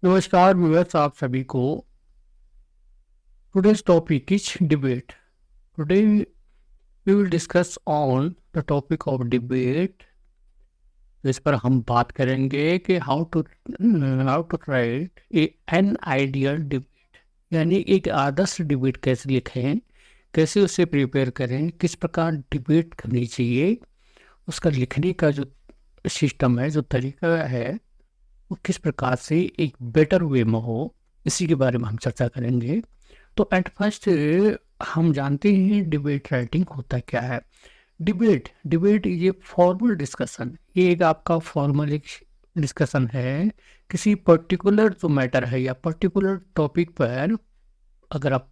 नमस्कार व्यूअर्स, आप सभी को। Today's topic is debate. Today we will discuss on the topic of debate. इस पर हम बात करेंगे कि how to write an ideal debate, यानी एक आदर्श डिबेट कैसे लिखें, कैसे उसे प्रिपेयर करें, किस प्रकार डिबेट करनी चाहिए, उसका लिखने का जो सिस्टम है, जो तरीका है, वो किस प्रकार से एक बेटर वे में हो, इसी के बारे में हम चर्चा करेंगे। तो एट फर्स्ट हम जानते हैं डिबेट राइटिंग होता क्या है। डिबेट ये फॉर्मल डिस्कशन, ये एक आपका फॉर्मल एक डिस्कशन है किसी पर्टिकुलर जो मैटर है या पर्टिकुलर टॉपिक पर। अगर आप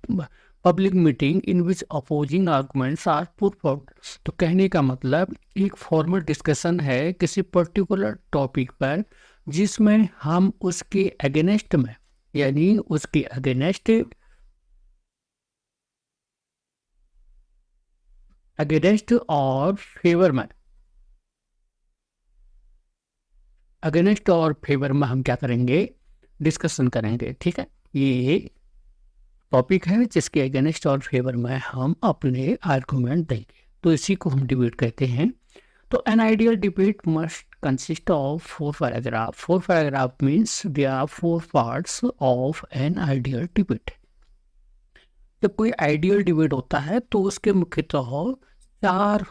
public meeting in which opposing arguments are put forward, तो कहने का मतलब एक फॉर्मल डिस्कशन है किसी पर्टिकुलर टॉपिक पर जिसमें हम उसके अगेंस्ट में, यानी उसके अगेंस्ट और फेवर में, अगेंस्ट और फेवर में हम क्या करेंगे, डिस्कशन करेंगे। ठीक है, ये टॉपिक है जिसके अगेंस्ट और फेवर में हम अपने आर्गुमेंट देंगे, तो इसी को हम डिबेट कहते हैं। तो an ideal debate must consist of 4 paragraph. 4 paragraph means they are 4 parts of an ideal debate. जब कोई आइडियल डिबेट होता है तो उसके मुख्यतः 4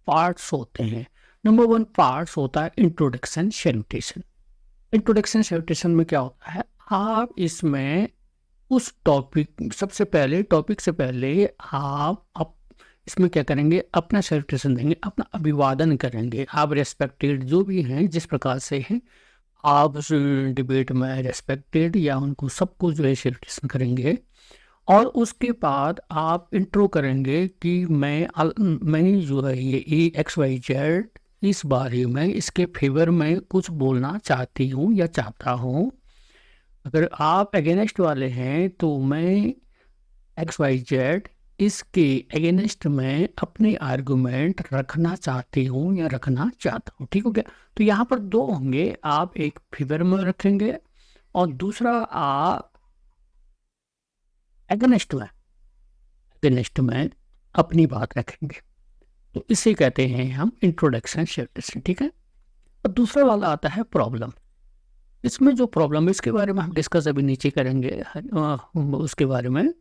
पार्ट्स होते हैं। नंबर 1 पार्ट्स होता है इंट्रोडक्शन सैल्यूटेशन। इंट्रोडक्शन सैल्यूटेशन में क्या होता है, आप इसमें उस टॉपिक सबसे पहले टॉपिक से पहले आप इसमें क्या करेंगे, अपना सैल्यूटेशन देंगे, अपना अभिवादन करेंगे। आप रेस्पेक्टेड जो भी हैं, जिस प्रकार से हैं आप उस डिबेट में रेस्पेक्टेड या उनको सबको जो है सैल्यूटेशन करेंगे। और उसके बाद आप इंट्रो करेंगे कि मैं जो है ये XYZ इस बारे में, इसके फेवर में कुछ बोलना चाहती हूँ या चाहता हूँ। अगर आप अगेंस्ट वाले हैं तो मैं XYZ इसके अगेंस्ट में अपने आर्गुमेंट रखना चाहती हूँ या रखना चाहता हूँ। ठीक हो गया। तो यहाँ पर दो होंगे, आप एक फेवर में रखेंगे और दूसरा आप अगेंस्ट में अपनी बात रखेंगे। तो इसे कहते हैं हम इंट्रोडक्शन सेक्शन। ठीक है। और दूसरा वाला आता है प्रॉब्लम। इसमें जो प्रॉब्लम है इसके बारे में हम डिस्कस अभी नीचे करेंगे उसके बारे में।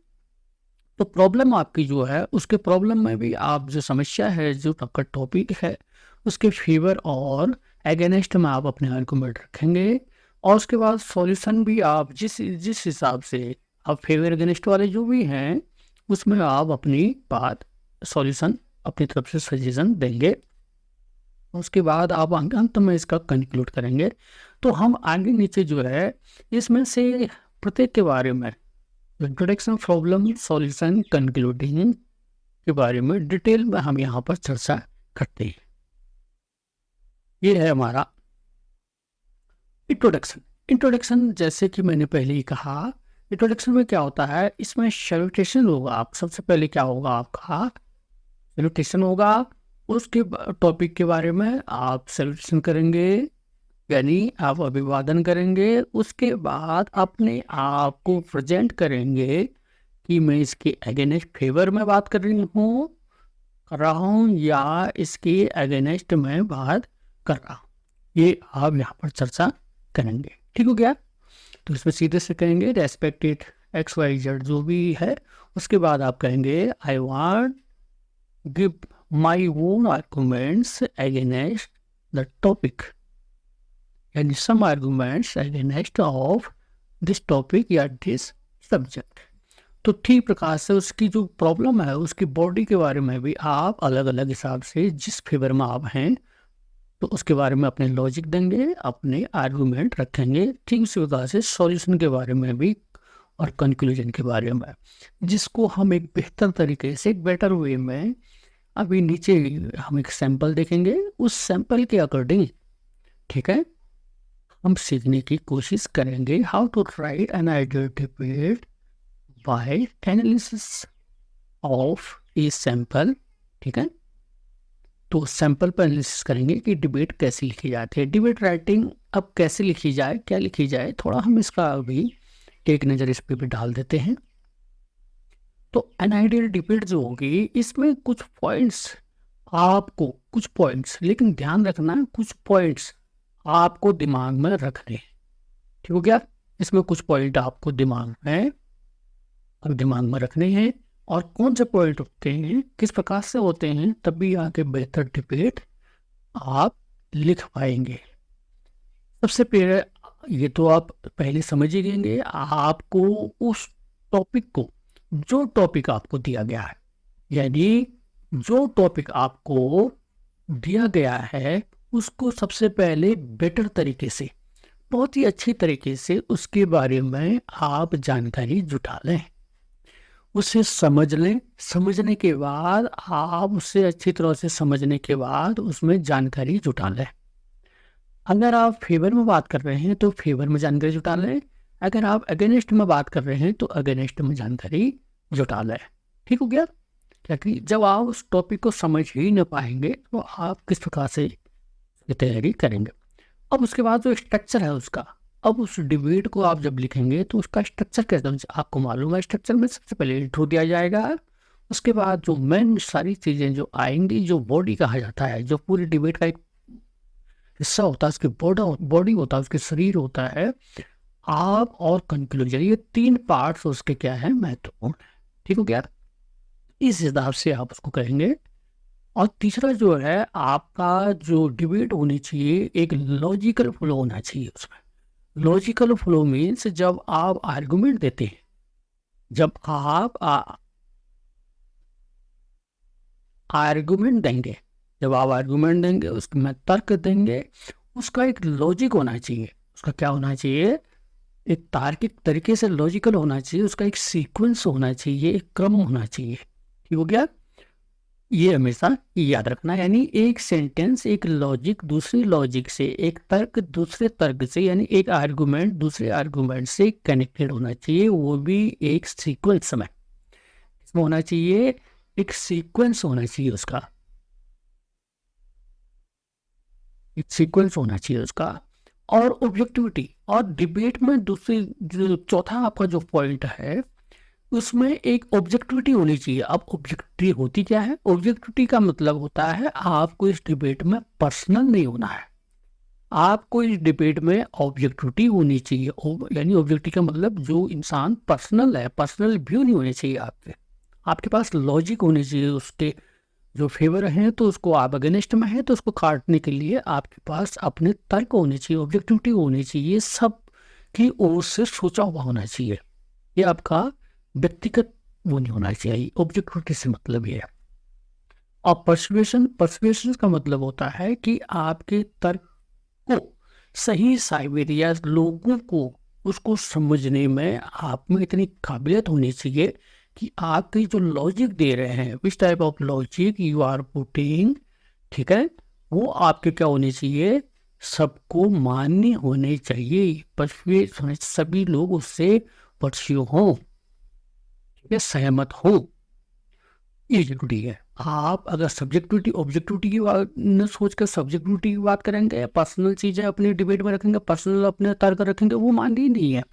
तो प्रॉब्लम आपकी जो है, उसके प्रॉब्लम में भी आप जो समस्या है, जो आपका टॉपिक है, उसके फेवर और अगेंस्ट में आप अपने आर्गुमेंट रखेंगे। और उसके बाद सॉल्यूशन भी आप जिस जिस हिसाब से आप फेवर अगेंस्ट वाले जो भी हैं उसमें आप अपनी बात सॉल्यूशन अपनी तरफ से सजेशन देंगे। उसके बाद आप अंत में इसका कंक्लूड करेंगे। तो हम आगे नीचे जो है इसमें से प्रत्येक के बारे में, इंट्रोडक्शन, प्रॉब्लम, सॉल्यूशन, कंक्लूडिंग के बारे में डिटेल में हम यहाँ पर चर्चा करते हैं। ये है हमारा इंट्रोडक्शन। इंट्रोडक्शन जैसे कि मैंने पहले ही कहा, इंट्रोडक्शन में क्या होता है, इसमें सैल्यूटेशन होगा। आप सबसे पहले क्या होगा, आपका सैल्यूटेशन होगा। उसके टॉपिक के बारे में आप सैल्यूटेशन करेंगे, यानी आप अभिवादन करेंगे। उसके बाद अपने आप को प्रेजेंट करेंगे कि मैं इसके अगेंस्ट फेवर में बात कर रहा हूँ या इसके अगेंस्ट में बात कर रहा हूँ। ये आप यहाँ पर चर्चा करेंगे। ठीक हो गया। तो इसमें सीधे से कहेंगे रेस्पेक्टेड XYZ जो भी है। उसके बाद आप कहेंगे I want give my own arguments against the topic, यानी some arguments against of this topic या दिस सब्जेक्ट। तो ठीक प्रकार से उसकी जो प्रॉब्लम है, उसकी बॉडी के बारे में भी आप अलग अलग हिसाब से जिस फेवर में आप हैं तो उसके बारे में अपने लॉजिक देंगे, अपने आर्गुमेंट रखेंगे। ठीक उसी प्रकार से सॉल्यूशन के बारे में भी और कंक्लूजन के बारे में, जिसको हम एक बेहतर तरीके से, एक बेटर वे में, अभी नीचे हम एक सैंपल देखेंगे। उस सैंपल के अकॉर्डिंग, ठीक है, हम सीखने की कोशिश करेंगे how to write an ideal debate by analysis of a sample. ठीक है। तो सैंपल पर एनालिसिस करेंगे कि डिबेट कैसे लिखी जाती है। डिबेट राइटिंग अब कैसे लिखी जाए, क्या लिखी जाए, थोड़ा हम इसका अभी एक नज़र इस पे भी डाल देते हैं। तो एन आइडियल डिबेट जो होगी, इसमें कुछ पॉइंट्स आपको, कुछ पॉइंट्स, लेकिन ध्यान रखना कुछ पॉइंट्स आपको दिमाग में रखने हैं। ठीक हो गया? इसमें कुछ पॉइंट आपको दिमाग में रखने हैं, और कौन से पॉइंट होते हैं, किस प्रकार से होते हैं, तभी आगे बेहतर डिबेट आप लिख पाएंगे। सबसे पहले ये तो आप पहले समझ ही लेंगे, आपको उस टॉपिक को, जो टॉपिक आपको दिया गया है, यानी जो टॉपिक आपको दिया गया है, उसको सबसे पहले बेटर तरीके से, बहुत ही अच्छी तरीके से उसके बारे में आप जानकारी जुटा लें, उसे समझ लें। समझने के बाद आप उसे अच्छी तरह से समझने के बाद उसमें जानकारी जुटा लें। अगर आप फेवर में बात कर रहे हैं तो फेवर में जानकारी जुटा लें, अगर आप अगेंस्ट में बात कर रहे हैं तो अगेंस्ट में जानकारी जुटा लें। ठीक हो गया? क्योंकि जब आप उस टॉपिक को समझ ही न पाएंगे तो आप किस प्रकार से तैयारी करेंगे। अब उसके बाद जो स्ट्रक्चर है उसका, अब उस डिबेट को आप जब लिखेंगे तो उसका स्ट्रक्चर कैसे आपको मालूम है। स्ट्रक्चर में सबसे पहले इंट्रो दिया जाएगा, उसके बाद जो मेन सारी चीज़ें जो आएंगी, जो बॉडी कहा जाता है, जो पूरी डिबेट का एक हिस्सा होता है, उसके बॉडी होता है, उसके शरीर होता है, आप और कंक्लूजन, ये 3 पार्ट्स उसके क्या है, महत्वपूर्ण है। ठीक हो गया? इस हिसाब से आप उसको कहेंगे। और तीसरा जो है, आपका जो डिबेट होनी चाहिए, एक लॉजिकल फ्लो होना चाहिए उसमें। लॉजिकल फ्लो मीन्स जब आप आर्गुमेंट देते हैं, जब आप आर्गुमेंट देंगे, जब आप आर्गुमेंट देंगे, उसमें तर्क देंगे, उसका एक लॉजिक होना चाहिए। उसका क्या होना चाहिए? एक तार्किक तरीके से लॉजिकल होना चाहिए, उसका एक सीक्वेंस होना चाहिए, एक क्रम होना चाहिए। ठीक हो गया? ये हमेशा याद रखना, यानी एक सेंटेंस, एक लॉजिक दूसरी लॉजिक से, एक तर्क दूसरे तर्क से, यानी एक आर्गुमेंट दूसरे आर्गुमेंट से कनेक्टेड होना चाहिए, वो भी एक सीक्वेंस में। इसमें होना चाहिए, एक सीक्वेंस होना चाहिए उसका, एक सीक्वेंस होना चाहिए उसका। और ऑब्जेक्टिविटी, और डिबेट में दूसरी जो चौथा आपका जो पॉइंट है, उसमें एक ऑब्जेक्टिविटी होनी चाहिए। अब ऑब्जेक्टिविटी होती क्या है? ऑब्जेक्टिविटी का मतलब होता है आपको इस डिबेट में पर्सनल नहीं होना है, आपको इस डिबेट में ऑब्जेक्टिविटी होनी चाहिए। यानी ऑब्जेक्टिविटी का मतलब जो इंसान पर्सनल है, पर्सनल व्यू नहीं होने चाहिए आपके पास लॉजिक होनी चाहिए। उसके जो फेवर हैं तो उसको, आप अगेंस्ट में है तो उसको काटने के लिए आपके पास अपने तर्क होने चाहिए, ऑब्जेक्टिविटी होनी चाहिए, सब की ओर से सोचा हुआ होना चाहिए। ये आपका व्यक्तिगत वो नहीं होना चाहिए। ऑब्जेक्टिविटी से मतलब ये है। और पर्सुएशन का मतलब होता है कि आपके तर्क को सही साबित, या लोगों को उसको समझने में आप में इतनी काबिलियत होनी चाहिए कि आपकी जो लॉजिक दे रहे हैं, which type of logic you are putting, ठीक है, वो आपके क्या होनी चाहिए, सबको मान्य होने चाहिए, परसुएट होने, सभी लोग उससे परस्यू हों, या सहमत हो। ये जरूरी है। आप अगर सब्जेक्टिविटी ऑब्जेक्टिविटी की बात न सोचकर सब्जेक्टिविटी की बात करेंगे, पर्सनल चीज़ें अपनी डिबेट में रखेंगे, पर्सनल अपने तर्क रखेंगे, वो मान्य ही नहीं है।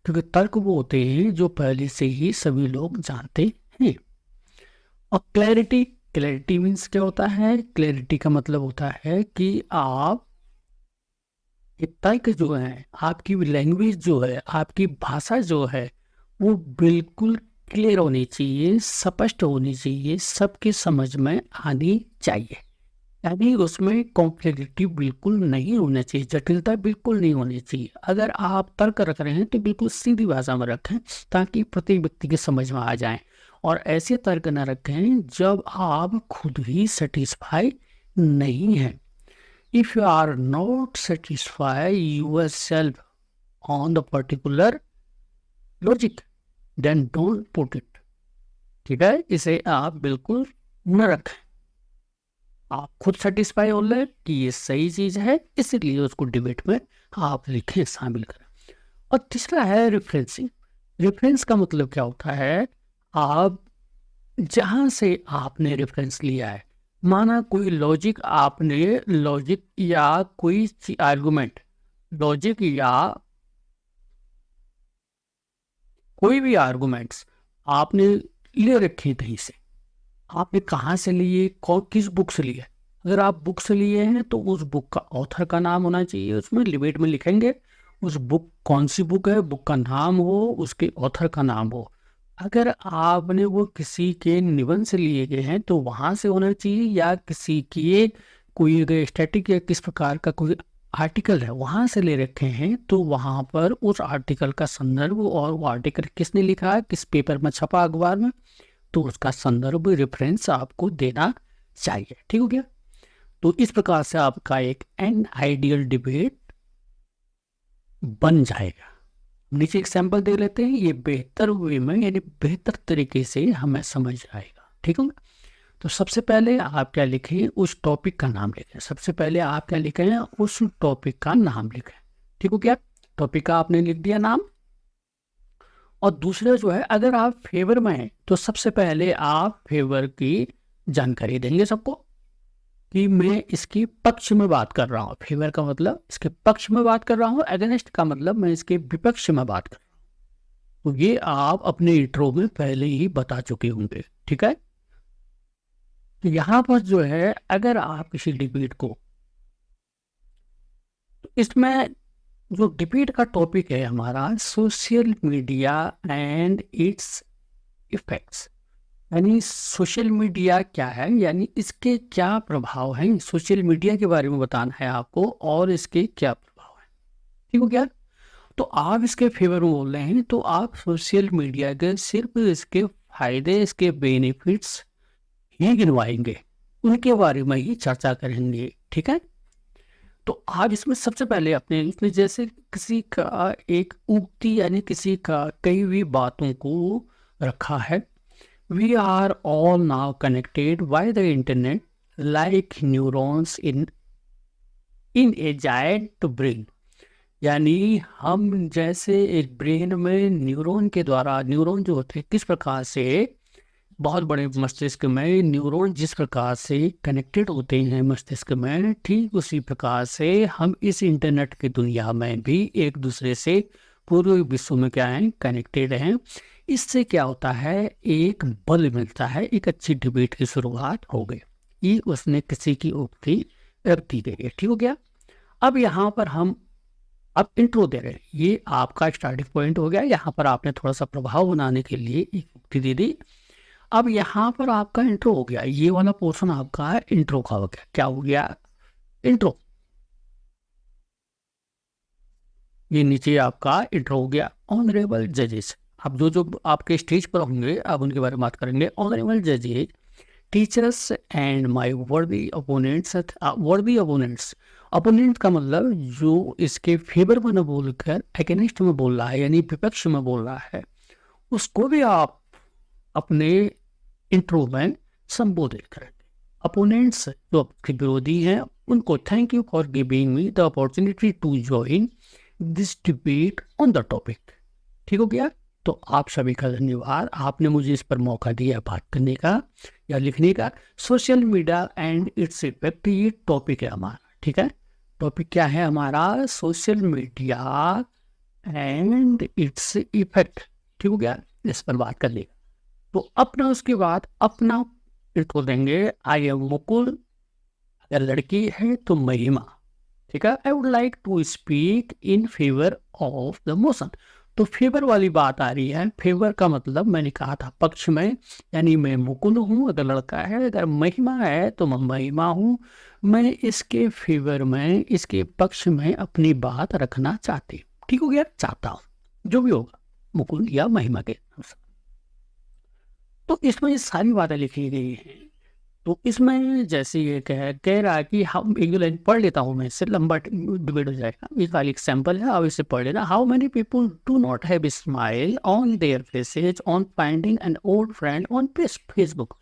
क्योंकि तर्क वो होते हैं जो पहले से ही सभी लोग जानते हैं। और क्लैरिटी मीन्स क्या होता है? क्लैरिटी का मतलब होता है कि आप ये तर्क जो है, आपकी लैंग्वेज जो है, आपकी भाषा जो है, वो बिल्कुल क्लियर होनी चाहिए, स्पष्ट होनी चाहिए, सबके समझ में आनी चाहिए। यानी उसमें कॉम्प्लेक्सिटी बिल्कुल नहीं होनी चाहिए, जटिलता बिल्कुल नहीं होनी चाहिए। अगर आप तर्क रख रहे हैं तो बिल्कुल सीधी भाषा में रखें, ताकि प्रत्येक व्यक्ति के समझ में आ जाए। और ऐसे तर्क न रखें जब आप खुद ही सेटिस्फाई नहीं हैं। If you are not satisfied yourself on the particular logic, then don't put it. ठीक है? इसे आप बिल्कुल न रखें। आप खुद सेटिस्फाई हो लें कि ये सही चीज़ है, इसलिए उसको डिबेट में आप लिखें, शामिल करें। और तीसरा है रेफरेंसिंग। रेफरेंस का मतलब क्या होता है? आप जहाँ से आपने रेफरेंस लिया है, माना कोई लॉजिक या कोई आर्गुमेंट, लॉजिक या कोई भी आर्गुमेंट्स आपने ले रखे कहीं से, आपने कहाँ से लिए, कौन किस बुक से लिए। अगर आप बुक से लिए हैं तो उस बुक का ऑथर का नाम होना चाहिए, उसमें लिमिट में लिखेंगे उस बुक कौन सी बुक है, बुक का नाम हो, उसके ऑथर का नाम हो। अगर आपने वो किसी के निबंध से लिए गए हैं तो वहाँ से होना चाहिए, या किसी के कोई अगर स्टैटिक या किस प्रकार का कोई आर्टिकल है वहाँ से ले रखे हैं तो वहाँ पर उस आर्टिकल का संदर्भ और वो आर्टिकल किसने लिखा है, किस पेपर में छपा, अखबार में, तो उसका संदर्भ रेफरेंस आपको देना चाहिए। ठीक हो गया। तो इस प्रकार से आपका एक एन आइडियल डिबेट बन जाएगा। नीचे एक सैंपल दे लेते हैं, ये बेहतर वे में यानी बेहतर तरीके से हमें समझ आएगा। ठीक है। तो सबसे पहले आप क्या लिखें, उस टॉपिक का नाम लिखें। सबसे पहले आप क्या लिखें, उस टॉपिक का नाम लिखें। ठीक हो क्या। टॉपिक का आपने लिख दिया नाम। और दूसरा जो है, अगर आप फेवर में हैं तो सबसे पहले आप फेवर की जानकारी देंगे सबको कि मैं इसके पक्ष में बात कर रहा हूँ। फेवर का मतलब इसके पक्ष में बात कर रहा हूँ, अगेंस्ट का मतलब मैं इसके विपक्ष में बात कर रहा हूँ। तो ये आप अपने इंट्रो में पहले ही बता चुके होंगे। ठीक है। तो यहाँ पर जो है, अगर आप किसी डिबेट को, तो इसमें जो डिबेट का टॉपिक है हमारा social media and it's effects, यानी सोशल मीडिया क्या है, यानी इसके क्या प्रभाव हैं। सोशल मीडिया के बारे में बताना है आपको और इसके क्या प्रभाव हैं। ठीक हो गया। तो आप इसके फेवर में बोल रहे हैं तो आप सोशल मीडिया के सिर्फ इसके फायदे, इसके बेनिफिट्स ही गिनवाएंगे, उनके बारे में ही चर्चा करेंगे। ठीक है। तो आप इसमें सबसे पहले अपने इसमें जैसे किसी का एक उक्ति यानी किसी का कई हुई बातों को रखा है। We are all now connected by the internet like neurons in a giant brain, यानी हम जैसे एक ब्रेन में न्यूरॉन के द्वारा, न्यूरॉन जो होते हैं किस प्रकार से बहुत बड़े मस्तिष्क में न्यूरॉन जिस प्रकार से कनेक्टेड होते हैं मस्तिष्क में, ठीक उसी प्रकार से हम इस इंटरनेट की दुनिया में भी एक दूसरे से पूरे विश्व में क्या है, कनेक्टेड हैं। इससे क्या होता है, एक बल मिलता है, एक अच्छी डिबेट की शुरुआत हो गई। ये उसने किसी की उक्ति रख दी गई है। ठीक हो गया। अब यहाँ पर हम अब इंट्रो दे रहे हैं, ये आपका स्टार्टिंग पॉइंट हो गया। यहाँ पर आपने थोड़ा सा प्रभाव बनाने के लिए एक उक्ति दे दी। अब यहाँ पर आपका इंट्रो हो गया, ये वाला पोर्शन आपका इंट्रो का हो गया। क्या हो गया, इंट्रो। ये नीचे आपका इंट्रो हो गया। ऑनरेबल जजेस, अब जो जो आपके स्टेज पर होंगे अब उनके बारे में बात करेंगे। ऑनरेबल जजेस, टीचर्स एंड माय वर्दी अपोनेंट्स। वर्दी अपोनेंट्स, अपोनेंट का मतलब जो इसके फेवर में न बोलकर अगेंस्ट में बोल रहा है, यानी विपक्ष में बोल रहा है, उसको भी आप अपने इंट्रो में संबोधित करेंगे। अपोनेंट्स जो आपके विरोधी हैं उनको thank you for giving me the opportunity to join this debate on the topic. ठीक हो गया। तो आप सभी का धन्यवाद, आपने मुझे इस पर मौका दिया बात करने का या लिखने का। Social media and its effect, ये टॉपिक है हमारा। ठीक है। टॉपिक क्या है हमारा, social media and its effect. ठीक हो गया, इस पर बात कर लेगा। तो अपना उसके बाद अपना इंट्रो देंगे। आई एम मुकुल, अगर लड़की है तो महिमा। ठीक है। I would like to speak in favour of the motion. तो फेवर वाली बात आ रही है। फेवर का मतलब मैंने कहा था पक्ष में, यानी मैं मुकुल हूँ अगर लड़का है, अगर महिमा है तो मैं महिमा हूँ। मैं इसके फेवर में, इसके पक्ष में अपनी बात रखना चाहती हूँ। ठीक हो गया, चाहता हूँ, जो भी होगा मुकुल या महिमा के अनुसार। तो इसमें ये सारी बातें लिखी गई हैं। तो इसमें जैसे ये कह रहा है कि हम एक दो लाइन पढ़ लेता हूँ मैं, इससे लंबा डिबेट हो जाएगा। ये खाली एग्जाम्पल है, अब इसे पढ़ लेना। How many people do not have smile on their faces on finding an old friend on Facebook.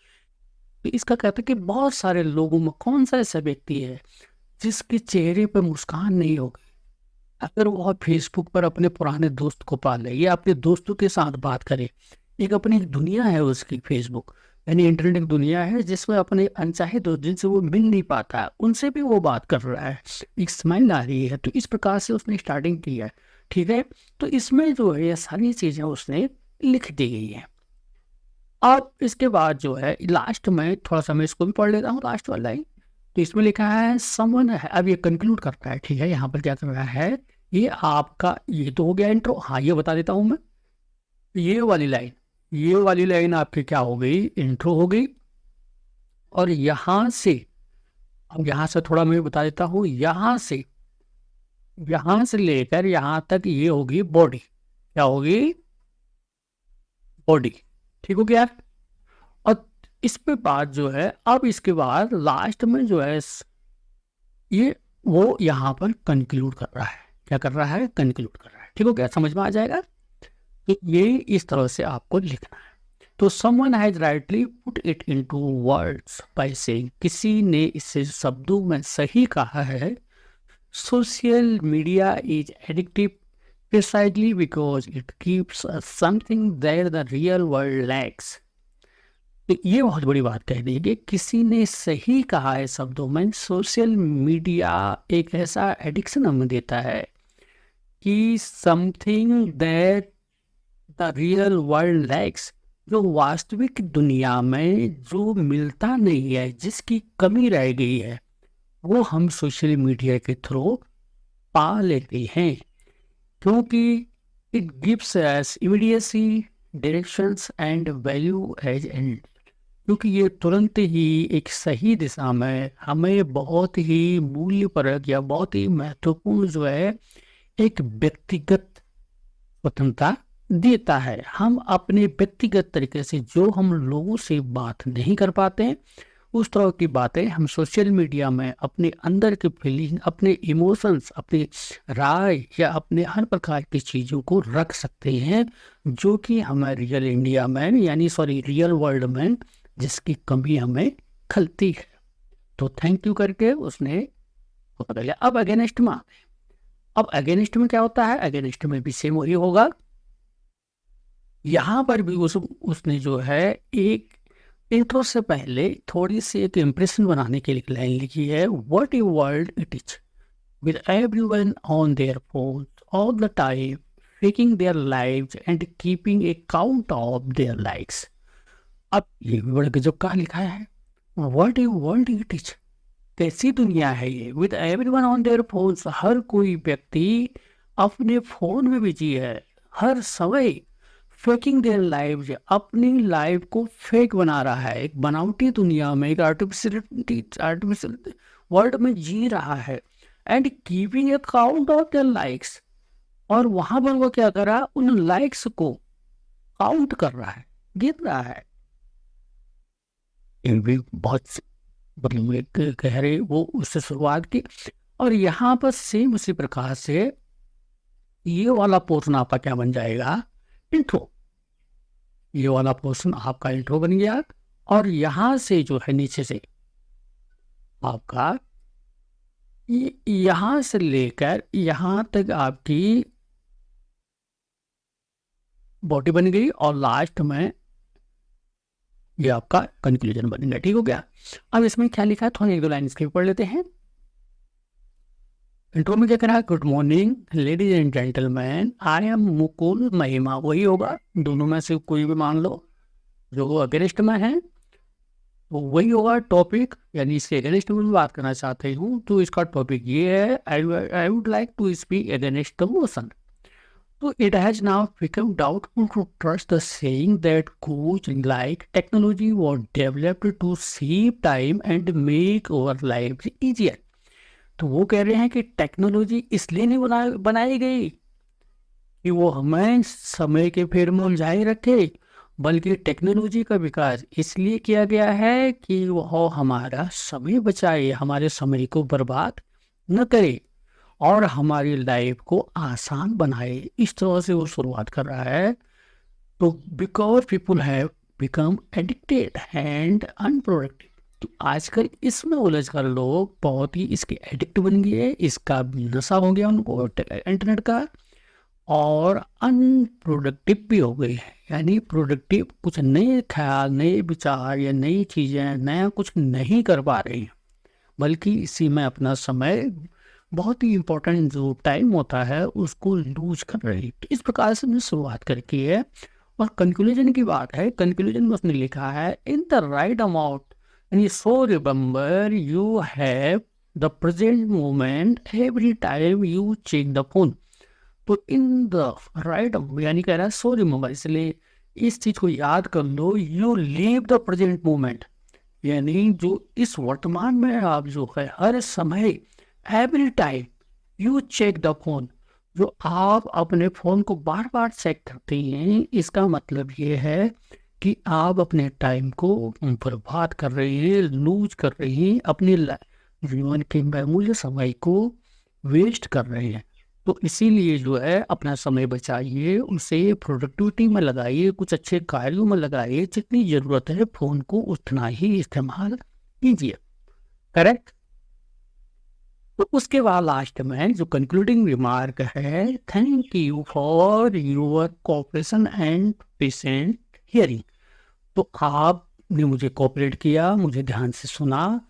तो इसका कहता है कि बहुत सारे लोगों में कौन सा ऐसा व्यक्ति है जिसके चेहरे पर मुस्कान नहीं होगी अगर वह फेसबुक पर अपने पुराने दोस्त को पाले या अपने दोस्तों के साथ बात करे। एक अपनी दुनिया है उसकी फेसबुक, यानी इंटरनेट एक दुनिया है जिसमें अपने अनचाहे दोस्त जिनसे वो मिल नहीं पाता है उनसे भी वो बात कर रहा है, एक स्माइल आ रही है। तो इस प्रकार से उसने स्टार्टिंग की है, ठीक है। तो इसमें जो है ये सारी चीज़ें उसने लिख दी गई हैं। अब इसके बाद जो है लास्ट में थोड़ा सा मैं इसको भी पढ़ लेता हूँ, लास्ट वाला लाइन। तो इसमें लिखा है समवन है, अब ये कंक्लूड करता है, ठीक है। यहाँ पर क्या कर रहा है, ये आपका ये तो हो गया इंट्रो। हाँ, ये बता देता हूँ मैं, ये वाली लाइन आपकी क्या हो गई, इंट्रो हो गई। और यहाँ से, अब यहाँ से थोड़ा मैं बता देता हूँ, यहाँ से लेकर यहाँ तक ये होगी बॉडी। क्या होगी, बॉडी, ठीक हो गया। और इस पे बात जो है, अब इसके बाद लास्ट में जो है ये वो यहाँ पर कंक्लूड कर रहा है। क्या कर रहा है, कंक्लूड कर रहा है, ठीक हो गया, समझ में आ जाएगा। तो ये इस तरह से आपको लिखना है। तो someone has rightly put it into words by saying, किसी ने इसे शब्दों में सही कहा है। Social media is addictive precisely because it keeps us something that the real world lacks। तो ये बहुत बड़ी बात कह दी कि किसी ने सही कहा है शब्दों में, सोशल मीडिया एक ऐसा एडिक्शन हमें देता है कि something that the real world lakhs, जो वास्तविक दुनिया में जो मिलता नहीं है, जिसकी कमी रह गई है, वो हम सोशल मीडिया के थ्रू पा लेते हैं। क्योंकि it gives us immediacy, directions and value as and, क्योंकि ये तुरंत ही एक सही दिशा में हमें बहुत ही मूल्यपरक या बहुत ही महत्वपूर्ण जो है एक व्यक्तिगत स्वतंत्रता देता है। हम अपने व्यक्तिगत तरीके से जो हम लोगों से बात नहीं कर पाते हैं, उस तरह की बातें हम सोशल मीडिया में अपने अंदर की फीलिंग, अपने इमोशंस, अपनी राय या अपने हर प्रकार की चीज़ों को रख सकते हैं, जो कि हमें रियल इंडिया में यानी रियल वर्ल्ड में जिसकी कमी हमें खलती है। तो थैंक यू करके उसने पकड़ लिया। अब अगेंस्ट में आते हैं। अब अगेंस्ट में क्या होता है, अगेंस्ट में भी सेम वही होगा। यहाँ पर भी उसने जो है एक इंट्रो से पहले थोड़ी सी एक इम्प्रेशन बनाने के लिए लाइन लिखी है, what a world it is with everyone on their phone all the time, faking their lives and keeping a count of their likes. अब ये भी बड़ा गजब का लिखा है, what a world it is, कैसी दुनिया है ये, with everyone on their phone, हर कोई व्यक्ति अपने फोन में बिजी है हर समय, फेकिंग देयर लाइफ, अपनी लाइफ को फेक बना रहा है, एक बनावटी दुनिया में, एक आर्टिफिशियल वर्ल्ड में जी रहा है, and keeping a count of their likes, और वहां पर वो क्या कर रहा है, उन लाइक्स को काउंट कर रहा है, गिन रहा है। ये भी बहुत मतलब गहरे वो उससे शुरुआत की। और यहाँ पर सेम उसी प्रकार से ये वाला पोर्शन आपका क्या बन जाएगा, इंट्रो। ये वाला पोर्शन आपका इंट्रो बन गया। और यहाँ से जो है नीचे से आपका यहाँ से लेकर यहाँ तक आपकी बॉडी बन गई, और लास्ट में ये आपका कंक्लूजन बन गया, ठीक हो गया। अब इसमें क्या लिखा है, थोड़ा एक दो लाइन इसके पढ़ लेते हैं। इंट्रो में क्या करा है, good morning ladies and gentleman, I am Mukul महिमा, वही होगा, दोनों में से कोई भी मान लो जो अगेंस्ट में है तो वही होगा टॉपिक, यानी इसके अगेंस्ट में बात करना चाहते हूँ तो इसका टॉपिक ये है, I would like to speak against the motion. So it has now become doubtful to trust the saying that goes like technology was developed to save time and make our lives easier। तो वो कह रहे हैं कि technology इसलिए नहीं बनाई गई कि वो हमें समय के फेर में उलझाए रखे, बल्कि टेक्नोलॉजी का विकास इसलिए किया गया है कि वो हमारा समय बचाए, हमारे समय को बर्बाद न करे और हमारी लाइफ को आसान बनाए। इस तरह से वो शुरुआत कर रहा है। तो because people have become addicted and unproductive, तो आजकल इसमें उलझ कर लोग बहुत ही इसके एडिक्ट बन गए, इसका नशा हो गया उनको इंटरनेट का, और अनप्रोडक्टिव भी हो गई है। यानी प्रोडक्टिव कुछ नए ख्याल, नए विचार या नई चीज़ें, नया कुछ नहीं कर पा रही हैं, बल्कि इसी में अपना समय, बहुत ही इम्पोर्टेंट जो टाइम होता है, उसको लूज कर रही है। तो इस प्रकार से हमने शुरुआत करके है। और कंक्लूजन की बात है, कंक्लूजन में उसने लिखा है, in the right amount and so remember you have the present moment every time you check the phone. तो इन द राइट, यानी कह रहा है सो रिमेंबर, इसलिए इस चीज को याद कर लो, you leave the present moment, यानी जो इस वर्तमान में आप जो है हर समय, every time you check the phone, जो आप अपने फोन को बार बार चेक करते हैं, इसका मतलब ये है कि आप अपने टाइम को बर्बाद कर रहे हैं, लूज कर रहे हैं, अपने जीवन के बहुमूल्य समय को वेस्ट कर रहे हैं। तो इसीलिए जो है अपना समय बचाइए, उसे प्रोडक्टिविटी में लगाइए, कुछ अच्छे कार्यों में लगाइए, जितनी ज़रूरत है फ़ोन को उतना ही इस्तेमाल कीजिए। करेक्ट। तो उसके बाद लास्ट में जो कंक्लूडिंग रिमार्क है, thank you for your cooperation and patient hearing. तो आपने मुझे कोऑपरेट किया, मुझे ध्यान से सुना।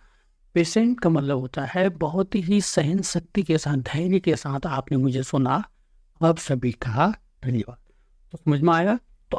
पेशेंट का मतलब होता है बहुत ही सहन शक्ति के साथ, धैर्य के साथ आपने मुझे सुना। आप सभी का धन्यवाद। तो समझ में आया। तो